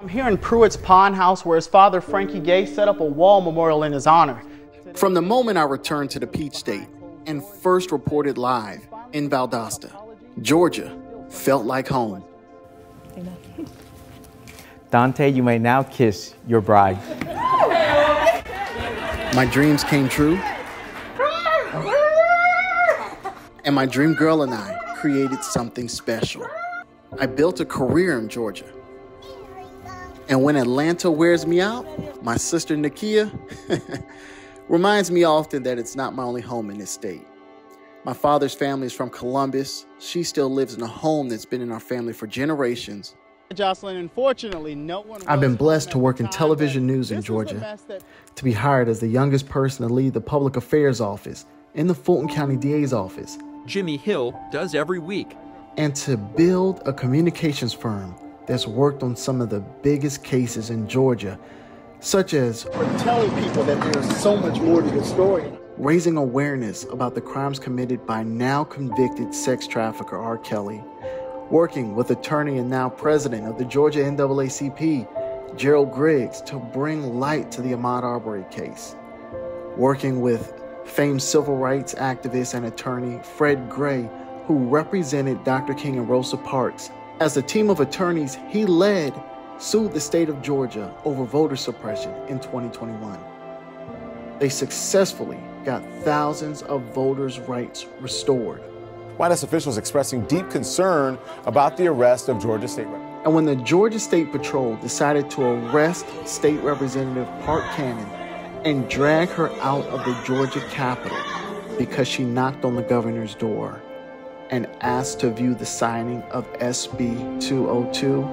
I'm here in Pruitt's Pond House where his father, Frankie Gay, set up a wall memorial in his honor. From the moment I returned to the Peach State and first reported live in Valdosta, Georgia felt like home. Dontaye, you may now kiss your bride. My dreams came true, and my dream girl and I created something special. I built a career in Georgia. And when Atlanta wears me out, my sister Nakia reminds me often that it's not my only home in this state. My father's family is from Columbus. She still lives in a home that's been in our family for generations. Jocelyn, unfortunately, no one. I've been blessed to work in television news in Georgia, to be hired as the youngest person to lead the public affairs office in the Fulton County DA's office. Jimmy Hill does every week. And to build a communications firm that's worked on some of the biggest cases in Georgia, such as telling people that there's so much more to the story, raising awareness about the crimes committed by now convicted sex trafficker R. Kelly, working with attorney and now president of the Georgia NAACP, Gerald Griggs, to bring light to the Ahmaud Arbery case, working with famed civil rights activist and attorney Fred Gray, who represented Dr. King and Rosa Parks. As a team of attorneys he led, sued the state of Georgia over voter suppression in 2021. They successfully got thousands of voters' rights restored. White House officials expressing deep concern about the arrest of Georgia State Representative. And when the Georgia State Patrol decided to arrest State Representative Park Cannon and drag her out of the Georgia Capitol because she knocked on the governor's door and asked to view the signing of SB 202,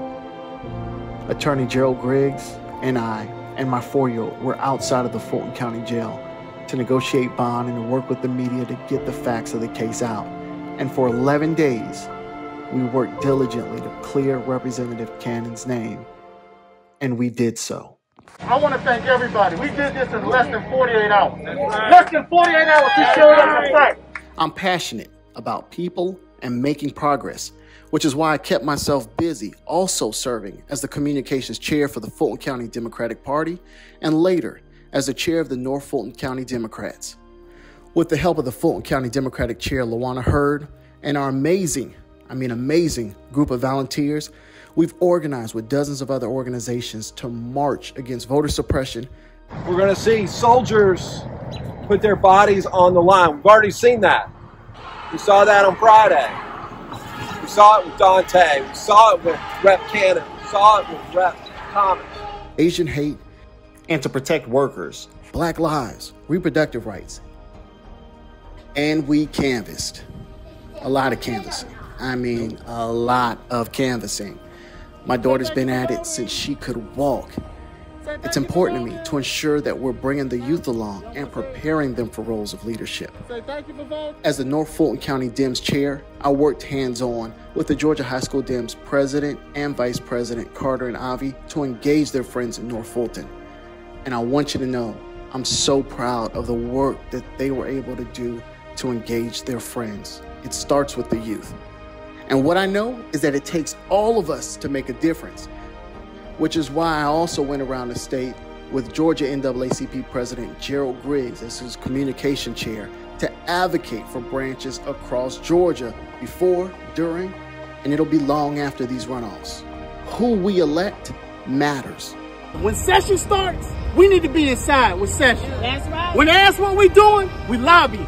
Attorney Gerald Griggs and I and my 4-year-old were outside of the Fulton County Jail to negotiate bond and to work with the media to get the facts of the case out. And for 11 days, we worked diligently to clear Representative Cannon's name, and we did so. I want to thank everybody. We did this in less than 48 hours. Less than 48 hours, we showed up to fight. I'm passionate about people and making progress, which is why I kept myself busy also serving as the communications chair for the Fulton County Democratic Party and later as the chair of the North Fulton County Democrats. With the help of the Fulton County Democratic Chair, LaWanna Hurd, and our amazing group of volunteers, we've organized with dozens of other organizations to march against voter suppression. We're going to see soldiers put their bodies on the line. We've already seen that. We saw that on Friday. We saw it with Dontaye. We saw it with Rep. Cannon. We saw it with Rep. Thomas. Asian hate, and to protect workers, Black lives, reproductive rights. And we canvassed. A lot of canvassing. I mean, a lot of canvassing. My daughter's been at it since she could walk. It's important to me to ensure that we're bringing the youth along and preparing them for roles of leadership. As the North Fulton County Dems Chair, I worked hands-on with the Georgia High School Dems President and Vice President Carter and Avi to engage their friends in North Fulton. And I want you to know, I'm so proud of the work that they were able to do to engage their friends. It starts with the youth. And what I know is that it takes all of us to make a difference, which is why I also went around the state with Georgia NAACP President Gerald Griggs as his communication chair to advocate for branches across Georgia before, during, and it'll be long after these runoffs. Who we elect matters. When session starts, we need to be inside with session. That's right. When they ask what we doing, we lobby.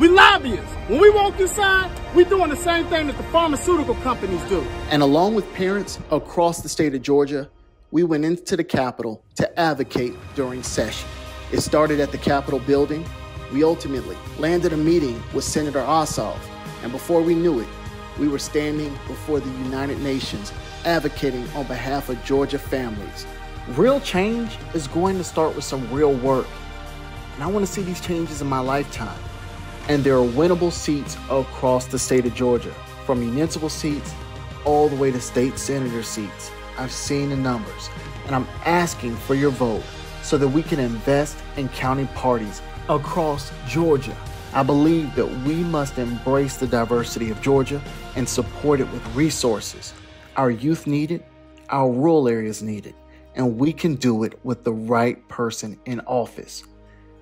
We lobbyists. When we walk inside, we doing the same thing that the pharmaceutical companies do. And along with parents across the state of Georgia, we went into the Capitol to advocate during session. It started at the Capitol building. We ultimately landed a meeting with Senator Ossoff, and before we knew it, we were standing before the United Nations advocating on behalf of Georgia families. Real change is going to start with some real work, and I want to see these changes in my lifetime. And there are winnable seats across the state of Georgia, from municipal seats all the way to state senator seats. I've seen the numbers, and I'm asking for your vote so that we can invest in county parties across Georgia. I believe that we must embrace the diversity of Georgia and support it with resources. Our youth need it, Our rural areas need it, and we can do it with the right person in office.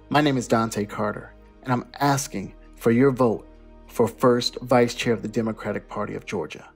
My name is Dontaye Carter, and I'm asking for your vote for first Vice Chair of the Democratic Party of Georgia.